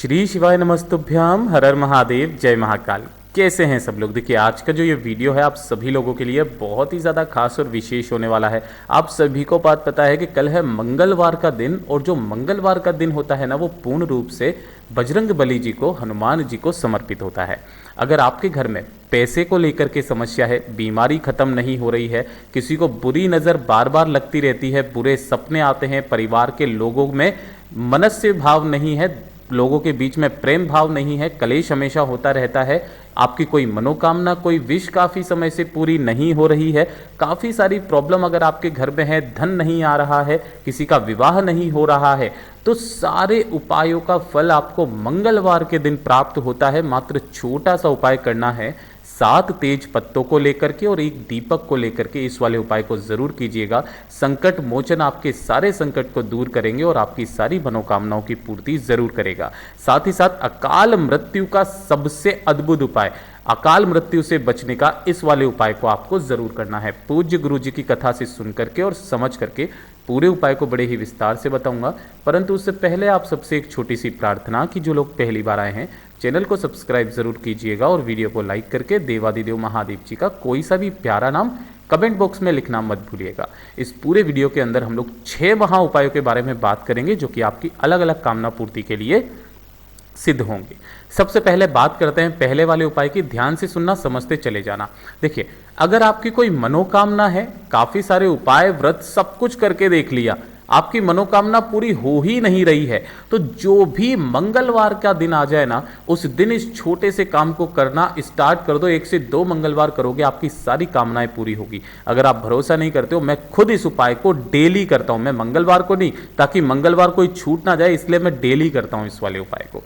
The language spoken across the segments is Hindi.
श्री शिवाय नमस्तुभ्याम, हर हर महादेव, जय महाकाल। कैसे हैं सब लोग। देखिए आज का जो ये वीडियो है आप सभी लोगों के लिए बहुत ही ज़्यादा खास और विशेष होने वाला है। आप सभी को बात पता है कि कल है मंगलवार का दिन, और जो मंगलवार का दिन होता है ना वो पूर्ण रूप से बजरंग बली जी को, हनुमान जी को समर्पित होता है। अगर आपके घर में पैसे को लेकर के समस्या है, बीमारी खत्म नहीं हो रही है, किसी को बुरी नज़र बार बार लगती रहती है, बुरे सपने आते हैं, परिवार के लोगों में मनस्य भाव नहीं है, लोगों के बीच में प्रेम भाव नहीं है, कलेश हमेशा होता रहता है, आपकी कोई मनोकामना, कोई विश काफ़ी समय से पूरी नहीं हो रही है, काफ़ी सारी प्रॉब्लम अगर आपके घर में है, धन नहीं आ रहा है, किसी का विवाह नहीं हो रहा है, तो सारे उपायों का फल आपको मंगलवार के दिन प्राप्त होता है। मात्र छोटा सा उपाय करना है, 7 तेज पत्तों को लेकर के और एक दीपक को लेकर के इस वाले उपाय को जरूर कीजिएगा। संकट मोचन आपके सारे संकट को दूर करेंगे और आपकी सारी मनोकामनाओं की पूर्ति जरूर करेगा। साथ ही साथ अकाल मृत्यु का सबसे अद्भुत उपाय, अकाल मृत्यु से बचने का इस वाले उपाय को आपको जरूर करना है। पूज्य गुरु जी की कथा से सुन करके और समझ करके पूरे उपाय को बड़े ही विस्तार से बताऊंगा, परंतु उससे पहले आप सबसे एक छोटी सी प्रार्थना कि जो लोग पहली बार आए हैं चैनल को सब्सक्राइब जरूर कीजिएगा और वीडियो को लाइक करके देवादिदेव महादेव जी का कोई सा भी प्यारा नाम कमेंट बॉक्स में लिखना मत भूलिएगा। इस पूरे वीडियो के अंदर हम लोग 6 महा उपायों के बारे में बात करेंगे जो कि आपकी अलग अलग कामना पूर्ति के लिए सिद्ध होंगे। सबसे पहले बात करते हैं पहले वाले उपाय की। ध्यान से सुनना, समझते चले जाना। देखिए अगर आपकी कोई मनोकामना है, काफी सारे उपाय व्रत सब कुछ करके देख लिया, आपकी मनोकामना पूरी हो ही नहीं रही है, तो जो भी मंगलवार का दिन आ जाए ना, उस दिन इस छोटे से काम को करना स्टार्ट कर दो। 1 से 2 मंगलवार करोगे, आपकी सारी कामनाएं पूरी होगी। अगर आप भरोसा नहीं करते हो, मैं खुद इस उपाय को डेली करता हूं। मैं मंगलवार को नहीं, ताकि मंगलवार कोई छूट ना जाए, इसलिए मैं डेली करता हूं इस वाले उपाय को।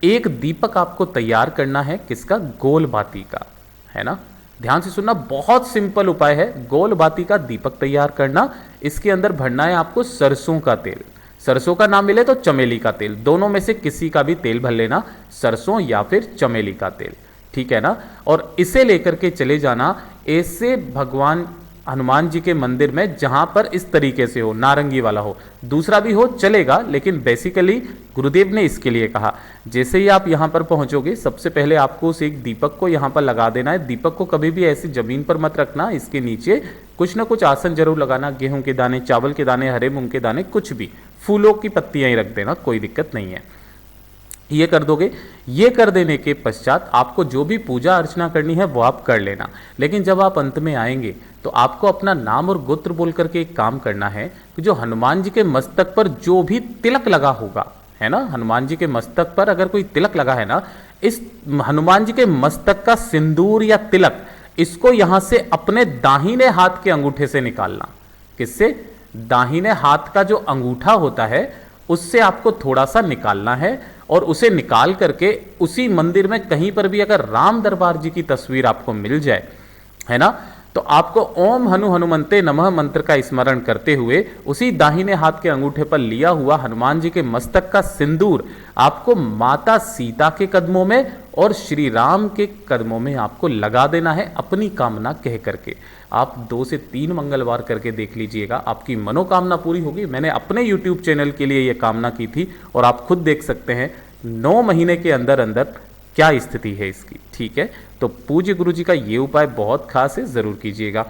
एक दीपक आपको तैयार करना है, किसका? गोल बाती का, है ना। ध्यान से सुनना, बहुत सिंपल उपाय है। गोल बाती का दीपक तैयार करना। इसके अंदर भरना है आपको सरसों का तेल। सरसों का ना मिले तो चमेली का तेल, दोनों में से किसी का भी तेल भर लेना, सरसों या फिर चमेली का तेल, ठीक है ना। और इसे लेकर के चले जाना ऐसे भगवान हनुमान जी के मंदिर में जहां पर इस तरीके से हो, नारंगी वाला हो, दूसरा भी हो चलेगा, लेकिन बेसिकली गुरुदेव ने इसके लिए कहा। जैसे ही आप यहां पर पहुंचोगे, सबसे पहले आपको उस एक दीपक को यहां पर लगा देना है। दीपक को कभी भी ऐसी जमीन पर मत रखना, इसके नीचे कुछ ना कुछ आसन जरूर लगाना। गेहूं के दाने, चावल के दाने, हरे मूंग के दाने, कुछ भी, फूलों की पत्तियां ही रख देना, कोई दिक्कत नहीं है। ये कर दोगे। ये कर देने के पश्चात आपको जो भी पूजा अर्चना करनी है वो आप कर लेना। लेकिन जब आप अंत में आएंगे तो आपको अपना नाम और गोत्र बोल करके एक काम करना है कि जो हनुमान जी के मस्तक पर जो भी तिलक लगा होगा, है ना, हनुमान जी के मस्तक पर अगर कोई तिलक लगा है ना, इस हनुमान जी के मस्तक का सिंदूर या तिलक, इसको यहां से अपने दाहिने हाथ के अंगूठे से निकालना। किससे? दाहिने हाथ का जो अंगूठा होता है उससे आपको थोड़ा सा निकालना है, और उसे निकाल करके उसी मंदिर में कहीं पर भी अगर राम दरबार जी की तस्वीर आपको मिल जाए, है ना, तो आपको ओम हनुमंते नमः मंत्र का स्मरण करते हुए उसी दाहिने हाथ के अंगूठे पर लिया हुआ हनुमान जी के मस्तक का सिंदूर आपको माता सीता के कदमों में और श्री राम के कदमों में आपको लगा देना है, अपनी कामना कह करके। आप 2 से 3 मंगलवार करके देख लीजिएगा, आपकी मनोकामना पूरी होगी। मैंने अपने YouTube चैनल के लिए यह कामना की थी और आप खुद देख सकते हैं 9 महीने के अंदर अंदर क्या स्थिति है इसकी, ठीक है। तो पूज्य गुरु जी का ये उपाय बहुत खास है, जरूर कीजिएगा।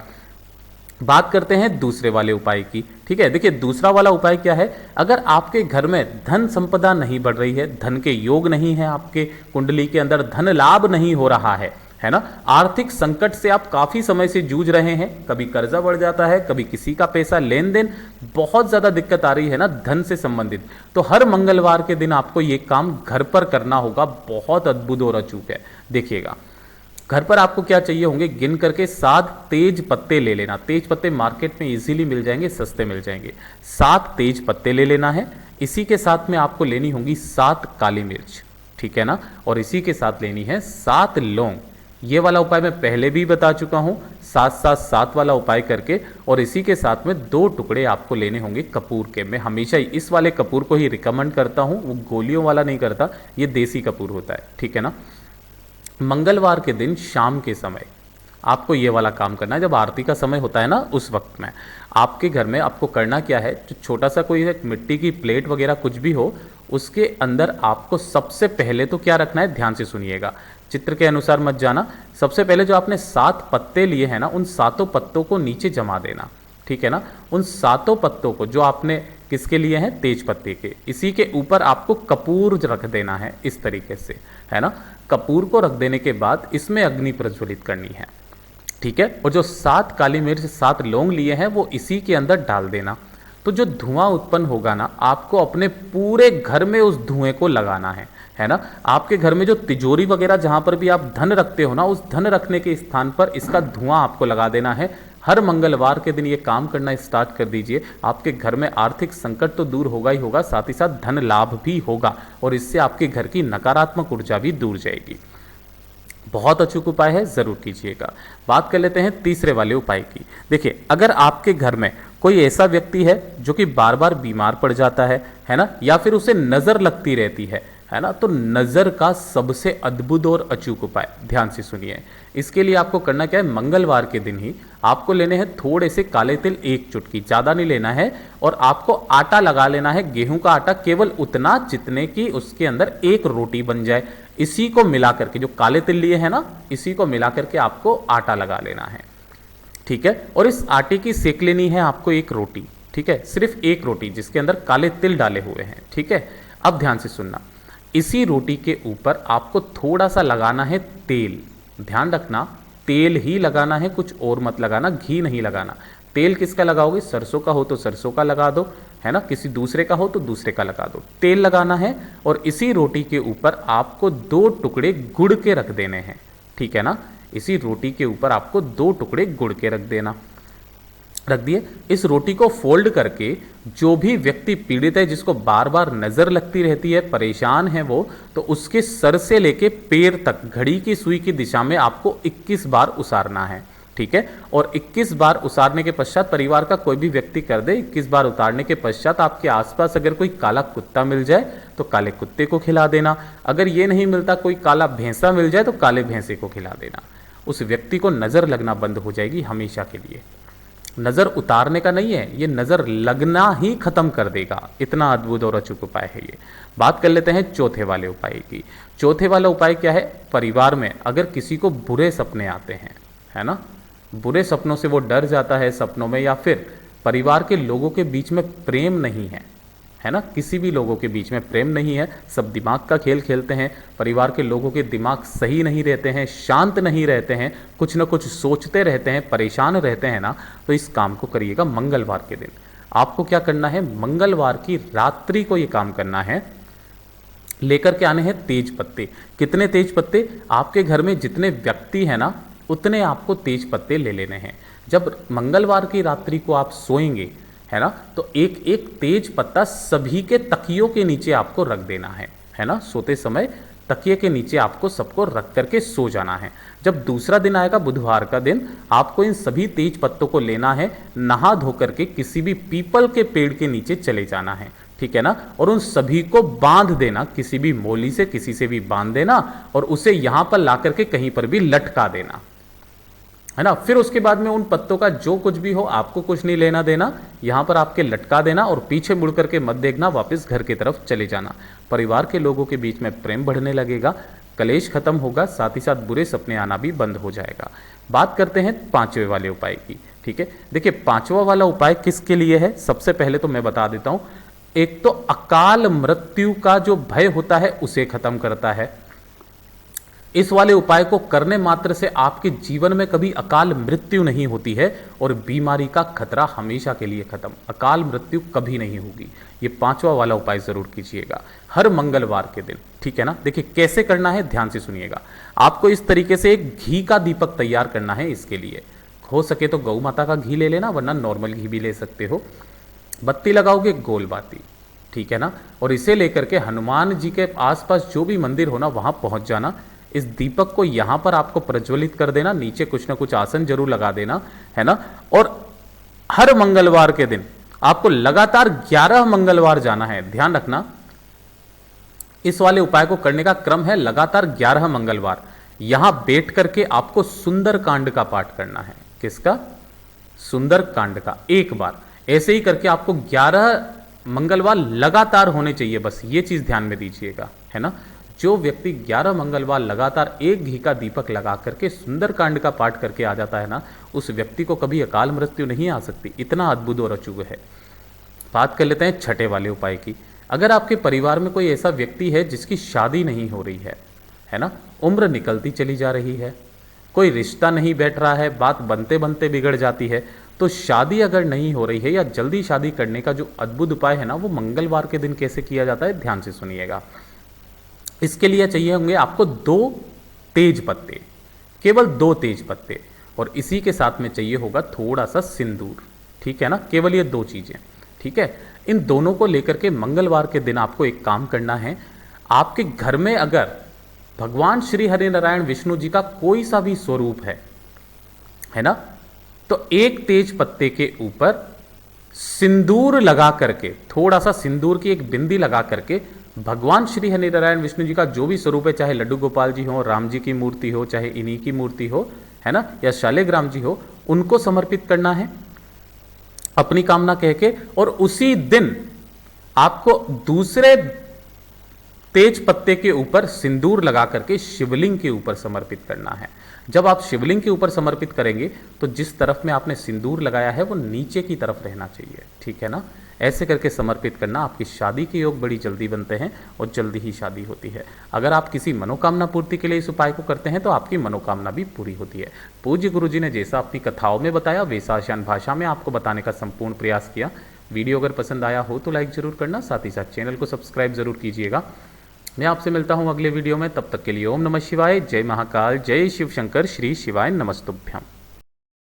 बात करते हैं दूसरे वाले उपाय की, ठीक है। देखिए दूसरा वाला उपाय क्या है? अगर आपके घर में धन संपदा नहीं बढ़ रही है, धन के योग नहीं है, आपके कुंडली के अंदर धन लाभ नहीं हो रहा है ना, आर्थिक संकट से आप काफी समय से जूझ रहे हैं, कभी कर्जा बढ़ जाता है, कभी किसी का पैसा लेन देन, बहुत ज्यादा दिक्कत आ रही है ना धन से संबंधित, तो हर मंगलवार के दिन आपको ये काम घर पर करना होगा। बहुत अद्भुत और अचूक है। देखिएगा घर पर आपको क्या चाहिए होंगे, गिन करके 7 तेज पत्ते ले लेना। तेज पत्ते मार्केट में इजीली मिल जाएंगे, सस्ते मिल जाएंगे। 7 तेज पत्ते ले लेना है। इसी के साथ में आपको लेनी होंगी 7 काली मिर्च, ठीक है ना, और इसी के साथ लेनी है 7 लौंग। ये वाला उपाय मैं पहले भी बता चुका हूं, 7-7-7 वाला उपाय करके, और इसी के साथ में 2 टुकड़े आपको लेने होंगे कपूर के। मैं हमेशा इस वाले कपूर को ही रिकमेंड करता हूं, वो गोलियों वाला नहीं करता, ये देसी कपूर होता है, ठीक है ना। मंगलवार के दिन शाम के समय आपको ये वाला काम करना है, जब आरती का समय होता है ना, उस वक्त में आपके घर में आपको करना क्या है, जो छोटा सा कोई एक मिट्टी की प्लेट वगैरह कुछ भी हो, उसके अंदर आपको सबसे पहले तो क्या रखना है, ध्यान से सुनिएगा, चित्र के अनुसार मत जाना। सबसे पहले जो आपने 7 पत्ते लिए हैं ना, उन 7 पत्तों को नीचे जमा देना, ठीक है ना। उन 7 पत्तों को जो आपने किसके लिए हैं, तेज पत्ते के, इसी के ऊपर आपको कपूर रख देना है इस तरीके से, है ना। कपूर को रख देने के बाद इसमें अग्नि प्रज्वलित करनी है, ठीक है। और जो 7 काली मिर्च 7 लौंग लिए हैं वो इसी के अंदर डाल देना। तो जो धुआं उत्पन्न होगा ना, आपको अपने पूरे घर में उस धुएं को लगाना है ना। आपके घर में जो तिजोरी वगैरह जहां पर भी आप धन रखते हो ना, उस धन रखने के स्थान पर इसका धुआं आपको लगा देना है। हर मंगलवार के दिन ये काम करना स्टार्ट कर दीजिए। आपके घर में आर्थिक संकट तो दूर होगा ही होगा, साथ ही साथ धन लाभ भी होगा और इससे आपके घर की नकारात्मक ऊर्जा भी दूर जाएगी। बहुत अचूक उपाय है, जरूर कीजिएगा। बात कर लेते हैं तीसरे वाले उपाय की। देखिए, अगर आपके घर में कोई ऐसा व्यक्ति है जो कि बार बार बीमार पड़ जाता है ना, या फिर उसे नजर लगती रहती है ना, तो नजर का सबसे अद्भुत और अचूक उपाय, ध्यान से सुनिए। इसके लिए आपको करना क्या है, मंगलवार के दिन ही आपको लेने हैं थोड़े से काले तिल, 1 चुटकी, ज़्यादा नहीं लेना है। और आपको आटा लगा लेना है, गेहूं का आटा, केवल उतना जितने की उसके अंदर 1 रोटी बन जाए। इसी को मिला करके, जो काले तिल लिए हैं ना, इसी को मिला करके आपको आटा लगा लेना है, ठीक है। और इस आटे की सेक लेनी है आपको 1 रोटी, ठीक है, सिर्फ 1 रोटी जिसके अंदर काले तिल डाले हुए हैं, ठीक है। अब ध्यान से सुनना, इसी रोटी के ऊपर आपको थोड़ा सा लगाना है तेल। ध्यान रखना, तेल ही लगाना है, कुछ और मत लगाना, घी नहीं लगाना। तेल किसका लगाओगे, सरसों का हो तो सरसों का लगा दो, है ना, किसी दूसरे का हो तो दूसरे का लगा दो। तेल लगाना है और इसी रोटी के ऊपर आपको 2 टुकड़े गुड़ के रख देने हैं, ठीक है ना। इसी रोटी के ऊपर आपको 2 टुकड़े गुड़ के रख देना, रख दिए। इस रोटी को फोल्ड करके जो भी व्यक्ति पीड़ित है, जिसको बार बार नजर लगती रहती है, परेशान है वो, तो उसके सर से लेके पैर तक घड़ी की सुई की दिशा में आपको 21 बार उसारना है, ठीक है। और 21 बार उसारने के पश्चात परिवार का कोई भी व्यक्ति कर दे। 21 बार उतारने के पश्चात आपके आसपास अगर कोई काला कुत्ता मिल जाए तो काले कुत्ते को खिला देना। अगर ये नहीं मिलता, कोई काला भैंसा मिल जाए तो काले भैंसे को खिला देना। उस व्यक्ति को नजर लगना बंद हो जाएगी हमेशा के लिए। नजर उतारने का नहीं है, ये नजर लगना ही खत्म कर देगा। इतना अद्भुत और अचूक उपाय है ये। बात कर लेते हैं चौथे वाले उपाय की। चौथे वाला उपाय क्या है, परिवार में अगर किसी को बुरे सपने आते हैं, है ना, बुरे सपनों से वो डर जाता है सपनों में, या फिर परिवार के लोगों के बीच में प्रेम नहीं है ना, किसी भी लोगों के बीच में प्रेम नहीं है, सब दिमाग का खेल खेलते हैं, परिवार के लोगों के दिमाग सही नहीं रहते हैं, शांत नहीं रहते हैं, कुछ ना कुछ सोचते रहते हैं, परेशान रहते हैं ना, तो इस काम को करिएगा मंगलवार के दिन। आपको क्या करना है, मंगलवार की रात्रि को ये काम करना है। लेकर के आने हैं तेज पत्ते। कितने तेज पत्ते, आपके घर में जितने व्यक्ति हैं ना, उतने आपको तेज पत्ते ले लेने हैं। जब मंगलवार की रात्रि को आप सोएंगे, है ना, तो एक एक तेज पत्ता सभी के तकियों के नीचे आपको रख देना है ना। सोते समय तकिए के नीचे आपको सबको रख करके सो जाना है। जब दूसरा दिन आएगा, बुधवार का दिन, आपको इन सभी तेज पत्तों को लेना है, नहा धो करके किसी भी पीपल के पेड़ के नीचे चले जाना है, ठीक है ना। और उन सभी को बांध देना, किसी भी मोली से किसी से भी बांध देना और उसे यहां पर ला करके कहीं पर भी लटका देना, है ना। फिर उसके बाद में उन पत्तों का जो कुछ भी हो, आपको कुछ नहीं लेना देना, यहां पर आपके लटका देना और पीछे मुड़ करके मत देखना, वापस घर की तरफ चले जाना। परिवार के लोगों के बीच में प्रेम बढ़ने लगेगा, कलेश खत्म होगा, साथ ही साथ बुरे सपने आना भी बंद हो जाएगा। बात करते हैं 5वें वाले उपाय की, ठीक है। देखिए, 5वां वाला उपाय किसके लिए है, सबसे पहले तो मैं बता देता हूं। एक तो अकाल मृत्यु का जो भय होता है उसे खत्म करता है। इस वाले उपाय को करने मात्र से आपके जीवन में कभी अकाल मृत्यु नहीं होती है और बीमारी का खतरा हमेशा के लिए खत्म। अकाल मृत्यु कभी नहीं होगी। ये 5वां वाला उपाय जरूर कीजिएगा हर मंगलवार के दिन, ठीक है ना। देखिए कैसे करना है, ध्यान से सुनिएगा। आपको इस तरीके से एक घी का दीपक तैयार करना है। इसके लिए हो सके तो गौ माता का घी ले लेना, वरना नॉर्मल घी भी ले सकते हो। बत्ती लगाओगे गोल बाती, ठीक है ना। और इसे लेकर के हनुमान जी के आसपास जो भी मंदिर हो ना, वहां पहुंच जाना। इस दीपक को यहां पर आपको प्रज्वलित कर देना, नीचे कुछ ना कुछ आसन जरूर लगा देना, है ना। और हर मंगलवार के दिन आपको लगातार 11 मंगलवार जाना है। ध्यान रखना, इस वाले उपाय को करने का क्रम है लगातार 11 मंगलवार। यहां बैठ करके आपको सुंदर कांड का पाठ करना है। किसका, सुंदर कांड का, एक बार। ऐसे ही करके आपको 11 मंगलवार लगातार होने चाहिए, बस ये चीज़ ध्यान में दीजिएगा, है ना। जो व्यक्ति 11 मंगलवार लगातार एक घी का दीपक लगा करके सुंदरकांड का पाठ करके आ जाता है ना, उस व्यक्ति को कभी अकाल मृत्यु नहीं आ सकती, इतना अद्भुत और अचूक है। बात कर लेते हैं छठे वाले उपाय की। अगर आपके परिवार में कोई ऐसा व्यक्ति है जिसकी शादी नहीं हो रही है ना, उम्र निकलती चली जा रही है, कोई रिश्ता नहीं बैठ रहा है, बात बनते बनते बिगड़ जाती है, तो शादी अगर नहीं हो रही है या जल्दी शादी करने का जो अद्भुत उपाय है ना, वो मंगलवार के दिन कैसे किया जाता है, ध्यान से सुनिएगा। इसके लिए चाहिए होंगे आपको 2 तेज पत्ते, केवल 2 तेज पत्ते, और इसी के साथ में चाहिए होगा थोड़ा सा सिंदूर, ठीक है ना। केवल ये 2 चीजें, ठीक है। इन दोनों को लेकर के मंगलवार के दिन आपको एक काम करना है। आपके घर में अगर भगवान श्री हरिनारायण विष्णु जी का कोई सा भी स्वरूप है ना, तो एक तेज पत्ते के ऊपर सिंदूर लगा करके, थोड़ा सा सिंदूर की एक बिंदी लगा करके भगवान श्री हरिनारायण विष्णु जी का जो भी स्वरूप है, चाहे लड्डू गोपाल जी हो, राम जी की मूर्ति हो, चाहे इन्हीं की मूर्ति हो, है ना, या शालिग्राम जी हो, उनको समर्पित करना है अपनी कामना कह के। और उसी दिन आपको दूसरे तेज पत्ते के ऊपर सिंदूर लगा करके शिवलिंग के ऊपर समर्पित करना है। जब आप शिवलिंग के ऊपर समर्पित करेंगे तो जिस तरफ में आपने सिंदूर लगाया है वो नीचे की तरफ रहना चाहिए, ठीक है ना। ऐसे करके समर्पित करना, आपकी शादी के योग बड़ी जल्दी बनते हैं और जल्दी ही शादी होती है। अगर आप किसी मनोकामना पूर्ति के लिए इस उपाय को करते हैं तो आपकी मनोकामना भी पूरी होती है। पूज्य गुरु जी ने जैसा अपनी कथाओं में बताया वैसा आसान भाषा में आपको बताने का संपूर्ण प्रयास किया। वीडियो अगर पसंद आया हो तो लाइक जरूर करना, साथ ही साथ चैनल को सब्सक्राइब जरूर कीजिएगा। मैं आपसे मिलता हूं अगले वीडियो में, तब तक के लिए ओम नमः शिवाय, जय महाकाल, जय शिव शंकर, श्री शिवाय नमस्तुभ्यम।